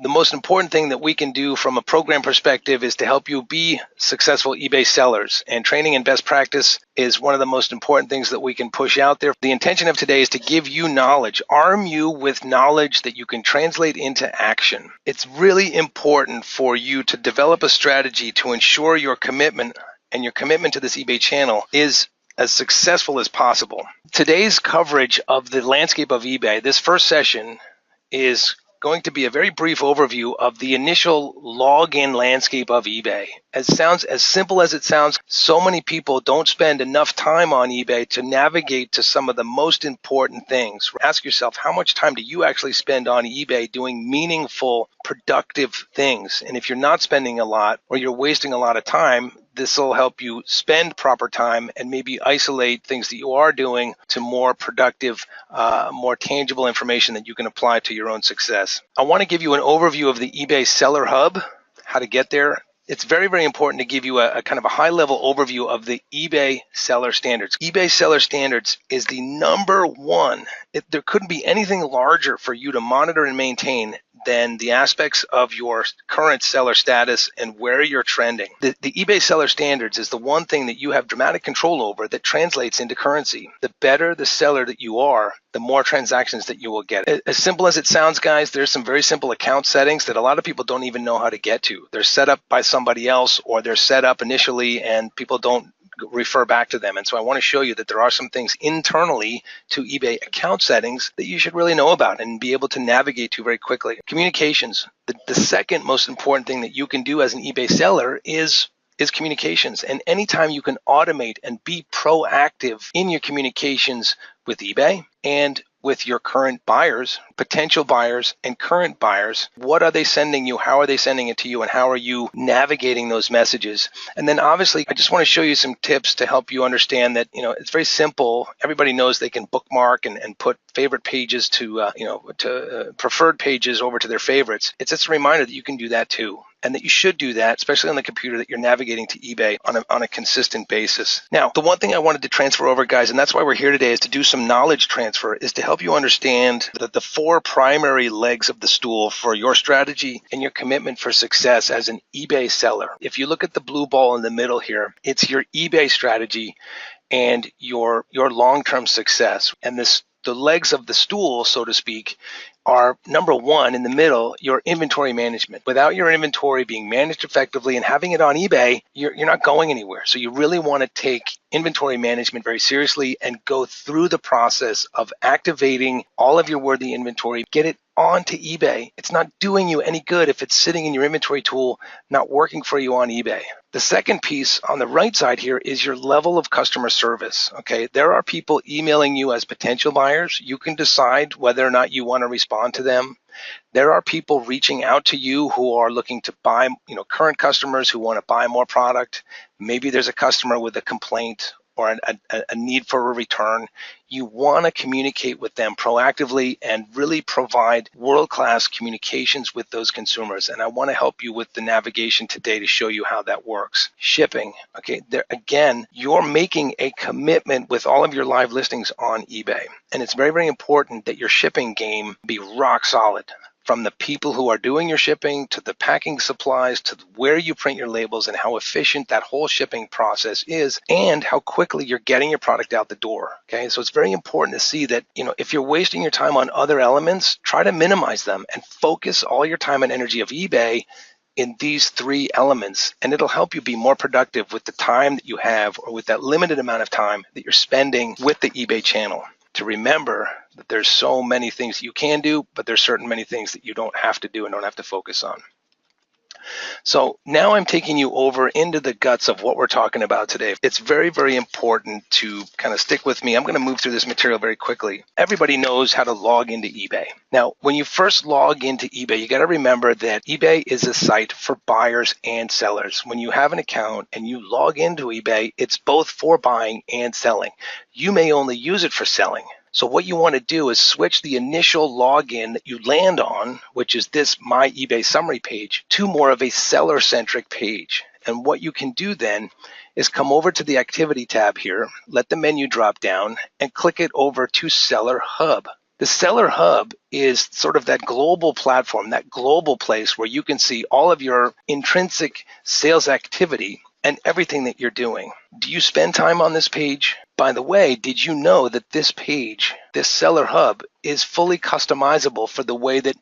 The most important thing that we can do from a program perspective is to help you be successful eBay sellers. And training and best practice is one of the most important things that we can push out there. The intention of today is to give you knowledge, arm you with knowledge that you can translate into action. It's really important for you to develop a strategy to ensure your commitment and your commitment to this eBay channel is as successful as possible. Today's coverage of the landscape of eBay, this first session, is going to be a very brief overview of the initial login landscape of eBay. It sounds as simple as it sounds. So many people don't spend enough time on eBay to navigate to some of the most important things. Ask yourself, how much time do you actually spend on eBay doing meaningful, productive things? And if you're not spending a lot or you're wasting a lot of time, this will help you spend proper time and maybe isolate things that you are doing to more productive, more tangible information that you can apply to your own success. I want to give you an overview of the eBay Seller Hub, how to get there. It's very, very important to give you a kind of a high-level overview of the eBay Seller Standards. eBay Seller Standards is the number one. There couldn't be anything larger for you to monitor and maintain than the aspects of your current seller status and where you're trending. The eBay Seller Standards is the one thing that you have dramatic control over that translates into currency. The better the seller that you are, the more transactions that you will get. As simple as it sounds, guys, there's some very simple account settings that a lot of people don't even know how to get to. They're set up by somebody else, or they're set up initially and people don't refer back to them. And so I want to show you that there are some things internally to eBay account settings that you should really know about and be able to navigate to very quickly. Communications. The second most important thing that you can do as an eBay seller is communications. And anytime you can automate and be proactive in your communications with eBay and with your current buyers, potential buyers, and current buyers, what are they sending you? How are they sending it to you? And how are you navigating those messages? And then obviously, I just want to show you some tips to help you understand that, it's very simple. Everybody knows they can bookmark and put favorite pages to preferred pages over to their favorites. It's just a reminder that you can do that too, and that you should do that, especially on the computer that you're navigating to eBay on a consistent basis. Now, the one thing I wanted to transfer over, guys, and that's why we're here today, is to do some knowledge transfer, is to help you understand that the four primary legs of the stool for your strategy and your commitment for success as an eBay seller. If you look at the blue ball in the middle here, it's your eBay strategy and your long-term success. And the legs of the stool, so to speak, are number one in the middle, your inventory management. Without your inventory being managed effectively and having it on eBay, you're not going anywhere. So you really want to take inventory management very seriously and go through the process of activating all of your worthy inventory, get it onto eBay. It's not doing you any good if it's sitting in your inventory tool, not working for you on eBay. The second piece on the right side here is your level of customer service. Okay, there are people emailing you as potential buyers. You can decide whether or not you want to respond to them. There are people reaching out to you who are looking to buy, current customers who want to buy more product. Maybe there's a customer with a complaint or a need for a return. You want to communicate with them proactively and really provide world-class communications with those consumers. And I want to help you with the navigation today to show you how that works. Shipping, okay, there again, you're making a commitment with all of your live listings on eBay. And it's very, very important that your shipping game be rock solid. From the people who are doing your shipping to the packing supplies to where you print your labels and how efficient that whole shipping process is and how quickly you're getting your product out the door. Okay, so it's very important to see that, if you're wasting your time on other elements, try to minimize them and focus all your time and energy of eBay in these three elements, and it'll help you be more productive with the time that you have or with that limited amount of time that you're spending with the eBay channel. To remember that there's so many things you can do, but there's certain many things that you don't have to do and don't have to focus on. So now I'm taking you over into the guts of what we're talking about today. It's very, very important to kind of stick with me. I'm going to move through this material very quickly. Everybody knows how to log into eBay. Now, when you first log into eBay, you got to remember that eBay is a site for buyers and sellers. When you have an account and you log into eBay, it's both for buying and selling. You may only use it for selling. So what you want to do is switch the initial login that you land on, which is this My eBay Summary page, to more of a seller-centric page. And what you can do then is come over to the Activity tab here, let the menu drop down, and click it over to Seller Hub. The Seller Hub is sort of that global platform, that global place where you can see all of your intrinsic sales activity and everything that you're doing. Do you spend time on this page? By the way, did you know that this page, this Seller Hub, is fully customizable for the way that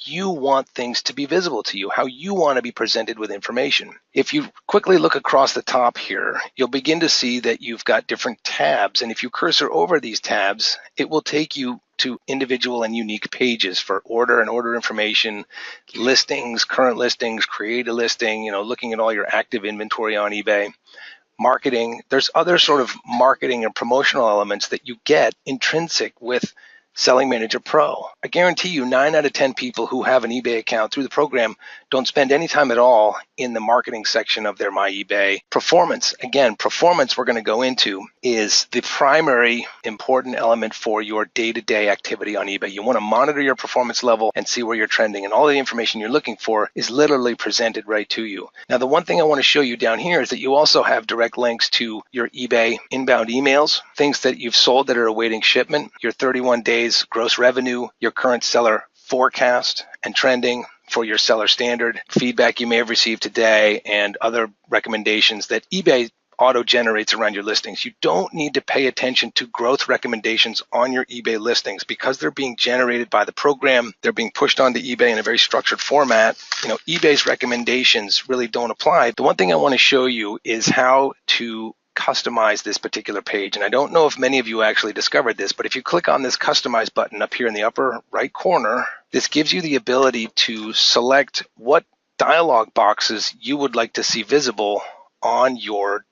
you want things to be visible to you, how you want to be presented with information? If you quickly look across the top here, you'll begin to see that you've got different tabs. And if you cursor over these tabs, it will take you to individual and unique pages for order and order information, listings, current listings, create a listing, looking at all your active inventory on eBay, marketing. There's other sort of marketing and promotional elements that you get intrinsic with Selling Manager Pro. I guarantee you 9 out of 10 people who have an eBay account through the program don't spend any time at all in the marketing section of their My eBay. Performance, again, performance we're going to go into is the primary important element for your day-to-day activity on eBay. You want to monitor your performance level and see where you're trending, and all the information you're looking for is literally presented right to you. Now, the one thing I want to show you down here is that you also have direct links to your eBay inbound emails, things that you've sold that are awaiting shipment, your 31 days gross revenue, your current seller forecast and trending for your seller standard, feedback you may have received today, and other recommendations that eBay auto-generates around your listings. You don't need to pay attention to growth recommendations on your eBay listings because they're being generated by the program. They're being pushed onto eBay in a very structured format. eBay's recommendations really don't apply. The one thing I want to show you is how to customize this particular page. And I don't know if many of you actually discovered this, but if you click on this customize button up here in the upper right corner, this gives you the ability to select what dialog boxes you would like to see visible on your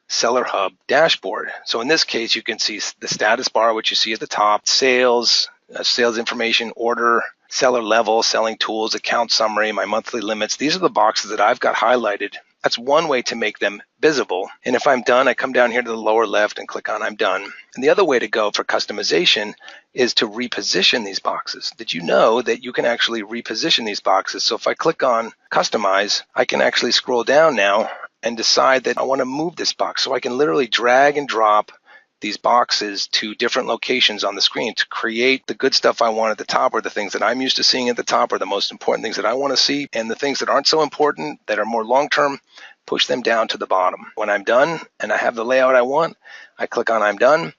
Seller Hub dashboard. So in this case, you can see the status bar, which you see at the top, sales, sales information, order, seller level, selling tools, account summary, my monthly limits. These are the boxes that I've got highlighted. That's one way to make them visible. And if I'm done, I come down here to the lower left and click on I'm done. And the other way to go for customization is to reposition these boxes. Did you know that you can actually reposition these boxes? So if I click on customize, I can actually scroll down now and decide that I want to move this box. So I can literally drag and drop these boxes to different locations on the screen to create the good stuff I want at the top, or the things that I'm used to seeing at the top, or the most important things that I want to see, and the things that aren't so important, that are more long-term, push them down to the bottom. When I'm done and I have the layout I want, I click on I'm done,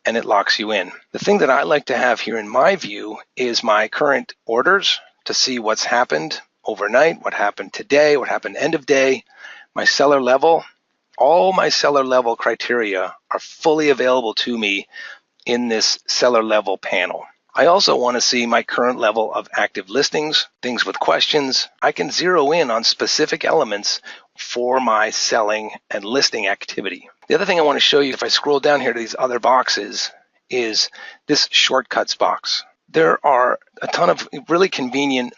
and it locks you in. The thing that I like to have here in my view is my current orders to see what's happened overnight, what happened today, what happened end of day, my seller level. All my seller level criteria are fully available to me in this seller level panel. I also want to see my current level of active listings, things with questions. I can zero in on specific elements for my selling and listing activity. The other thing I want to show you, if I scroll down here to these other boxes, is this shortcuts box. There are a ton of really convenient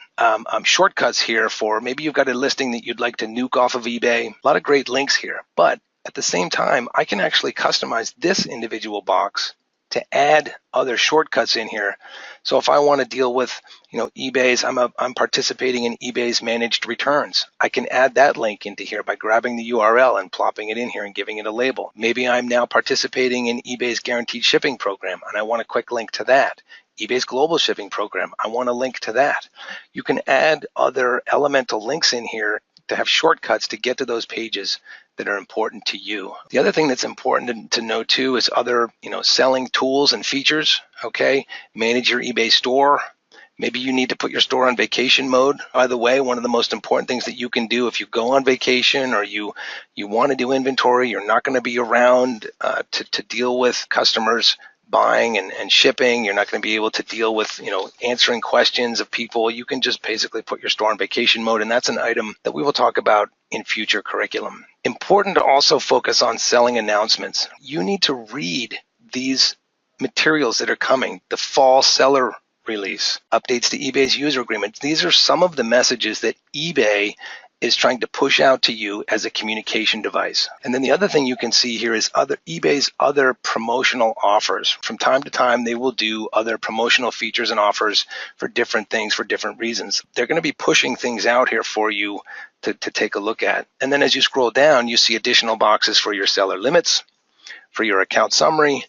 shortcuts here for maybe you've got a listing that you'd like to nuke off of eBay. A lot of great links here, but at the same time, I can actually customize this individual box to add other shortcuts in here. So if I want to deal with, eBay's, I'm participating in eBay's managed returns. I can add that link into here by grabbing the URL and plopping it in here and giving it a label. Maybe I'm now participating in eBay's guaranteed shipping program and I want a quick link to that. eBay's global shipping program, I want a link to that. You can add other elemental links in here to have shortcuts to get to those pages that are important to you. The other thing that's important to know too is other, selling tools and features, okay? Manage your eBay store. Maybe you need to put your store on vacation mode. By the way, one of the most important things that you can do if you go on vacation or you want to do inventory, you're not going to be around to deal with customers buying and shipping. You're not going to be able to deal with, answering questions of people. You can just basically put your store on vacation mode, and that's an item that we will talk about in future curriculum. Important to also focus on selling announcements. You need to read these materials that are coming, the fall seller release, updates to eBay's user agreement. These are some of the messages that eBay is trying to push out to you as a communication device. And then the other thing you can see here is eBay's other promotional offers. From time to time, they will do other promotional features and offers for different things for different reasons. They're going to be pushing things out here for you to take a look at. And then as you scroll down, you see additional boxes for your seller limits, for your account summary,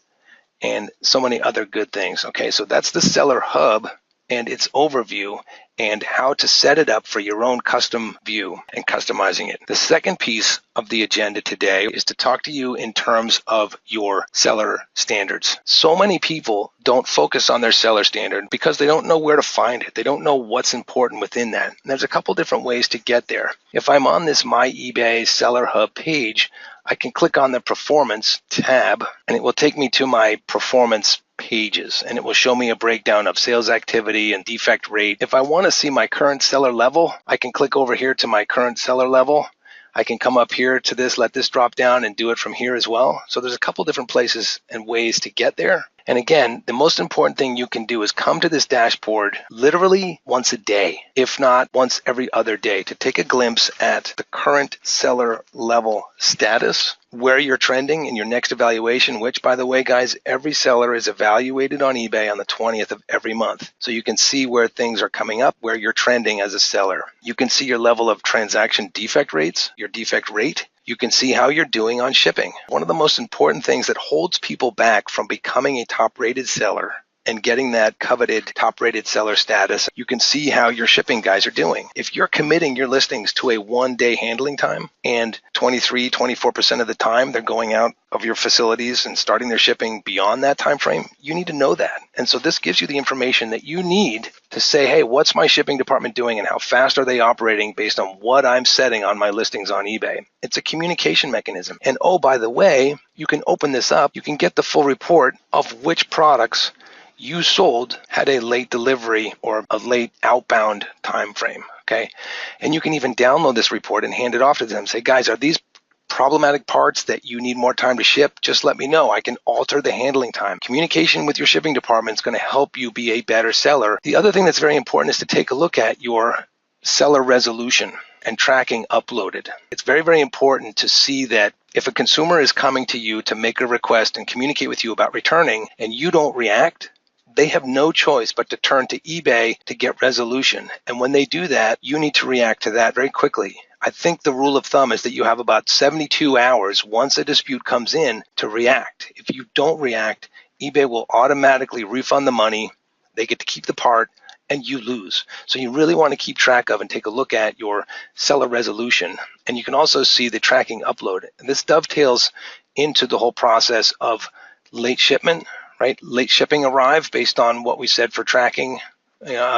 and so many other good things. Okay, so that's the Seller Hub and its overview and how to set it up for your own custom view and customizing it. The second piece of the agenda today is to talk to you in terms of your seller standards. So many people don't focus on their seller standard because they don't know where to find it. They don't know what's important within that. And there's a couple different ways to get there. If I'm on this My eBay Seller Hub page, I can click on the Performance tab and it will take me to my performance pages, and it will show me a breakdown of sales activity and defect rate. If I want to see my current seller level, I can click over here to my current seller level. I can come up here to this, let this drop down and do it from here as well. So there's a couple different places and ways to get there. And again, the most important thing you can do is come to this dashboard literally once a day, if not once every other day, to take a glimpse at the current seller level status, where you're trending in your next evaluation, which, by the way, guys, every seller is evaluated on eBay on the 20th of every month. So you can see where things are coming up, where you're trending as a seller. You can see your level of transaction defect rates, your defect rate. You can see how you're doing on shipping. One of the most important things that holds people back from becoming a top-rated seller and getting that coveted top-rated seller status, you can see how your shipping guys are doing. If you're committing your listings to a one-day handling time and 24% of the time they're going out of your facilities and starting their shipping beyond that time frame, you need to know that. And so this gives you the information that you need to say, hey, what's my shipping department doing and how fast are they operating based on what I'm setting on my listings on eBay? It's a communication mechanism. And oh, by the way, you can open this up. You can get the full report of which products you sold had a late delivery or a late outbound time frame, okay? And you can even download this report and hand it off to them. Say, guys, are these problematic parts that you need more time to ship? Just let me know. I can alter the handling time. Communication with your shipping department is going to help you be a better seller. The other thing that's very important is to take a look at your seller resolution and tracking uploaded. It's very, very important to see that if a consumer is coming to you to make a request and communicate with you about returning and you don't react, they have no choice but to turn to eBay to get resolution. And when they do that, you need to react to that very quickly. I think the rule of thumb is that you have about 72 hours once a dispute comes in to react. If you don't react, eBay will automatically refund the money. They get to keep the part and you lose. So you really want to keep track of and take a look at your seller resolution. And you can also see the tracking upload. And this dovetails into the whole process of late shipment, right? Late shipping arrive based on what we said for tracking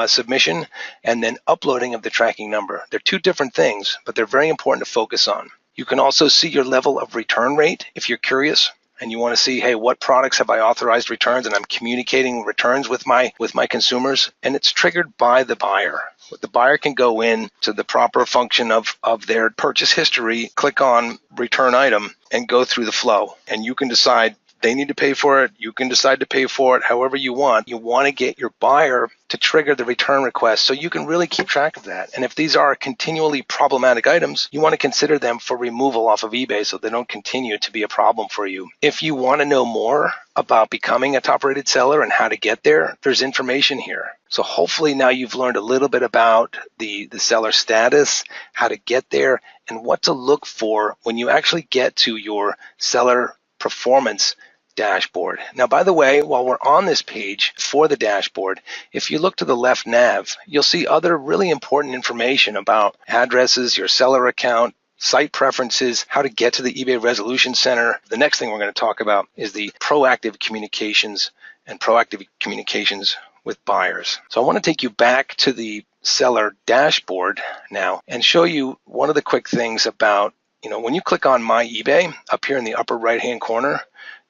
submission, and then uploading of the tracking number. They're two different things, but they're very important to focus on. You can also see your level of return rate if you're curious and you want to see, hey, what products have I authorized returns, and I'm communicating returns with my consumers, and it's triggered by the buyer. The buyer can go in to the proper function of their purchase history, click on return item, and go through the flow, and you can decide they need to pay for it. You can decide to pay for it however you want. You want to get your buyer to trigger the return request so you can really keep track of that. And if these are continually problematic items, you want to consider them for removal off of eBay so they don't continue to be a problem for you. If you want to know more about becoming a top-rated seller and how to get there, there's information here. So hopefully now you've learned a little bit about the seller status, how to get there, and what to look for when you actually get to your seller performance dashboard. Now, by the way, while we're on this page for the dashboard, if you look to the left nav, you'll see other really important information about addresses, your seller account, site preferences, how to get to the eBay Resolution Center. The next thing we're going to talk about is the proactive communications and proactive communications with buyers. So I want to take you back to the seller dashboard now and show you one of the quick things about, when you click on My eBay up here in the upper right-hand corner,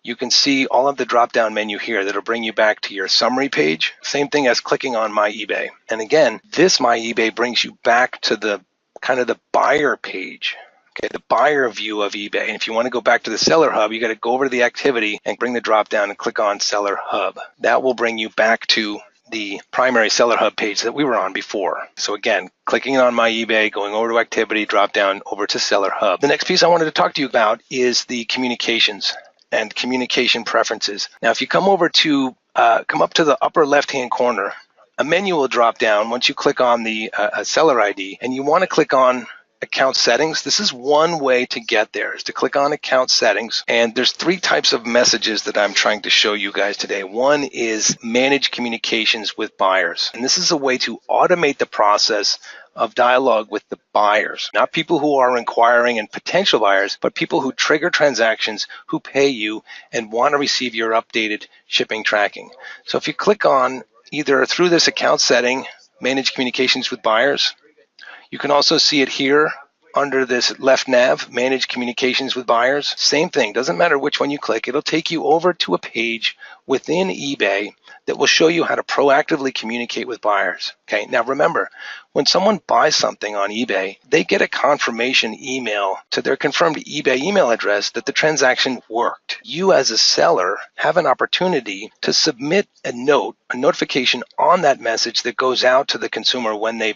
you can see all of the drop-down menu here that'll bring you back to your summary page. Same thing as clicking on My eBay. And again, this My eBay brings you back to the kind of the buyer page, okay, the buyer view of eBay. And if you want to go back to the Seller Hub, you got to go over to the activity and bring the drop-down and click on Seller Hub. That will bring you back to the primary Seller Hub page that we were on before. So again, clicking on My eBay, going over to activity, drop down over to Seller Hub. The next piece I wanted to talk to you about is the communications and communication preferences. Now, if you come over to, come up to the upper left-hand corner, a menu will drop down once you click on the seller ID, and you want to click on account settings, this is one way to get there, is to click on account settings. And there's three types of messages that I'm trying to show you guys today. One is manage communications with buyers. And this is a way to automate the process of dialogue with the buyers, not people who are inquiring and potential buyers, but people who trigger transactions, who pay you and want to receive your updated shipping tracking. So if you click on either through this account setting, manage communications with buyers, you can also see it here under this left nav, manage communications with buyers. Same thing, doesn't matter which one you click, it'll take you over to a page within eBay that will show you how to proactively communicate with buyers. Okay, now remember, when someone buys something on eBay, they get a confirmation email to their confirmed eBay email address that the transaction worked. You as a seller have an opportunity to submit a notification on that message that goes out to the consumer when they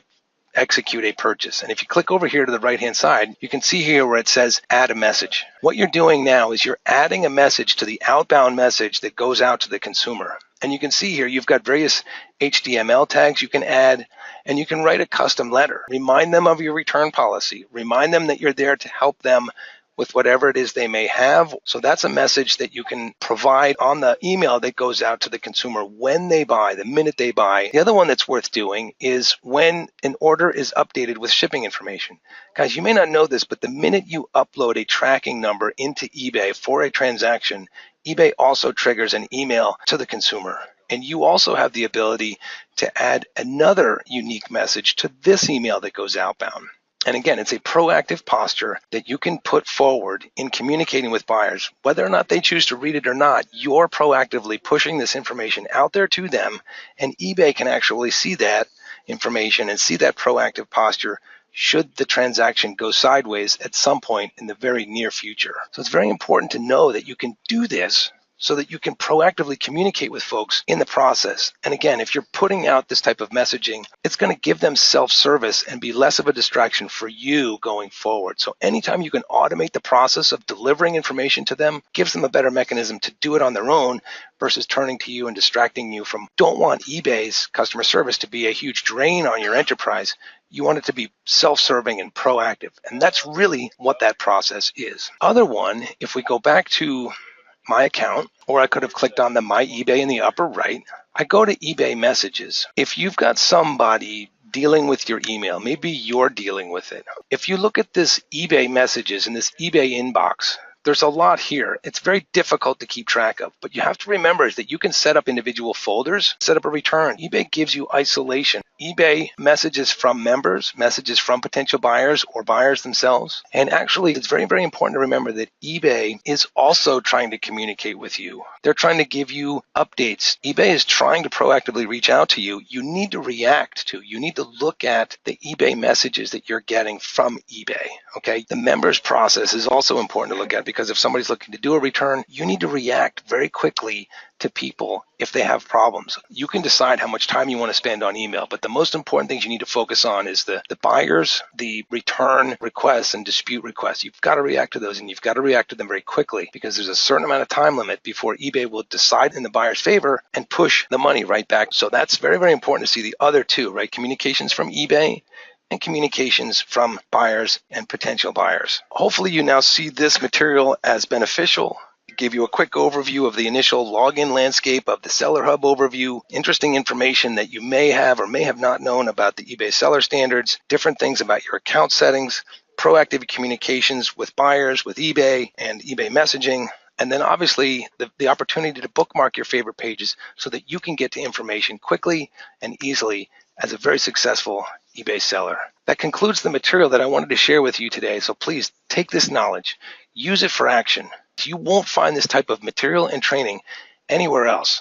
execute a purchase. And if you click over here to the right hand side, you can see here where it says add a message. What you're doing now is you're adding a message to the outbound message that goes out to the consumer. And you can see here you've got various HTML tags you can add, and you can write a custom letter. Remind them of your return policy. Remind them that you're there to help them with whatever it is they may have. So that's a message that you can provide on the email that goes out to the consumer when they buy, the minute they buy. The other one that's worth doing is when an order is updated with shipping information. Guys, you may not know this, but the minute you upload a tracking number into eBay for a transaction, eBay also triggers an email to the consumer. And you also have the ability to add another unique message to this email that goes outbound. And again, it's a proactive posture that you can put forward in communicating with buyers. Whether or not they choose to read it or not, you're proactively pushing this information out there to them, and eBay can actually see that information and see that proactive posture should the transaction go sideways at some point in the very near future. So it's very important to know that you can do this so that you can proactively communicate with folks in the process. And again, if you're putting out this type of messaging, it's going to give them self-service and be less of a distraction for you going forward. So anytime you can automate the process of delivering information to them, gives them a better mechanism to do it on their own versus turning to you and distracting you from. Don't want eBay's customer service to be a huge drain on your enterprise. You want it to be self-serving and proactive. And that's really what that process is. Other one, if we go back to my account, or I could have clicked on the My eBay in the upper right. I go to eBay messages. If you've got somebody dealing with your email, maybe you're dealing with it. If you look at this eBay messages and this eBay inbox, there's a lot here. It's very difficult to keep track of, but you have to remember is that you can set up individual folders, set up a return. eBay gives you isolation. eBay messages from members, messages from potential buyers or buyers themselves. And actually, it's very, very important to remember that eBay is also trying to communicate with you. They're trying to give you updates. eBay is trying to proactively reach out to you. You need to react to. You need to look at the eBay messages that you're getting from eBay. Okay, the members process is also important to look at because if somebody's looking to do a return, you need to react very quickly to people if they have problems. You can decide how much time you want to spend on email, but the most important things you need to focus on is the buyers, the return requests and dispute requests. You've got to react to those, and you've got to react to them very quickly because there's a certain amount of time limit before eBay will decide in the buyer's favor and push the money right back. So that's very, very important to see the other two, right? Communications from eBay and communications from buyers and potential buyers. Hopefully you now see this material as beneficial. Give you a quick overview of the initial login landscape of the Seller Hub overview, interesting information that you may have or may have not known about the eBay seller standards, different things about your account settings, proactive communications with buyers, with eBay and eBay messaging, and then obviously the opportunity to bookmark your favorite pages so that you can get to information quickly and easily as a very successful eBay seller. That concludes the material that I wanted to share with you today. So please take this knowledge, use it for action. You won't find this type of material and training anywhere else.